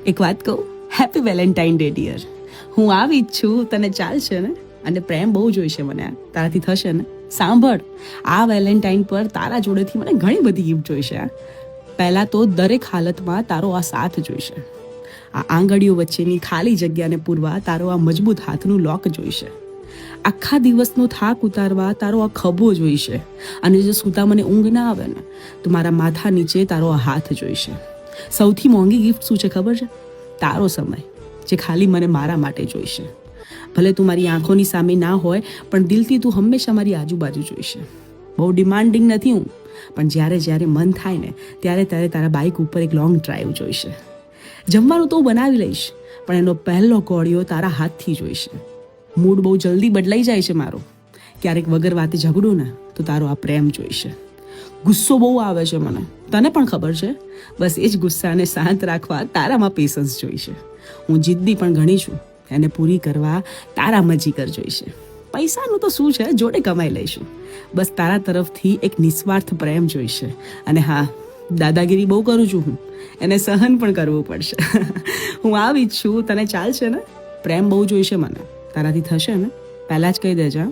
એક વાત કહું, હેપી વેલેન્ટાઇન ડે ડિયર. હું આવી જ છું, તને ચાલશે ને? અને પ્રેમ બહુ જોઈશે મને, તારાથી થશે ને? સાંભળ, આ વેલેન્ટાઇન પર તારા જોડેથી મને ઘણી બધી ગિફ્ટ જોઈશે. પહેલાં તો દરેક હાલતમાં તારો આ સાથ જોઈશે. આ આંગળીઓ વચ્ચેની ખાલી જગ્યાને પૂરવા તારો આ મજબૂત હાથનું લોક જોઈશે. આખા દિવસનો થાક ઉતારવા તારો આ ખભો જોઈશે. અને જો સૂતા મને ઊંઘ ના આવે ને, તો મારા માથા નીચે તારો આ હાથ જોઈશે. સૌથી મોંઘી ગિફ્ટ શું છે ખબર છે? તારો સમય, જે ખાલી મને મારા માટે જોઈશે. ભલે તું મારી આંખોની સામે ના હોય, પણ દિલથી તું હંમેશા મારી આજુબાજુ જોઈશે. બહુ ડિમાન્ડિંગ નથી હું, પણ જ્યારે જ્યારે મન થાય ને ત્યારે ત્યારે તારા બાઇક ઉપર એક લોંગ ડ્રાઈવ જોઈશે. જમવાનું તો હું બનાવી લઈશ, પણ એનો પહેલો કોળિયો તારા હાથથી જોઈશે. મૂડ બહુ જલ્દી બદલાઈ જાય છે મારો. ક્યારેક વગર વાતે ઝઘડું ને તો તારો આ પ્રેમ જોઈશે. ગુસ્સો બહુ આવે છે મને, તને પણ ખબર છે. બસ એ જ ગુસ્સાને શાંત રાખવા તારામાં પેશન્સ જોઈશે. હું જિદ્દી પણ ઘણી છું, એને પૂરી કરવા તારામાં જીગર જોઈશે. પૈસાનું તો શું છે, જોડે કમાઈ લઈશું. બસ તારા તરફથી એક નિસ્વાર્થ પ્રેમ જોઈશે. અને હા, દાદાગીરી બહુ કરું છું હું, એને સહન પણ કરવું પડશે. હું આવી જ છું, તને ચાલશે ને? પ્રેમ બહુ જોઈશે મને, તારાથી થશે ને? પહેલાં જ કહી દેજો.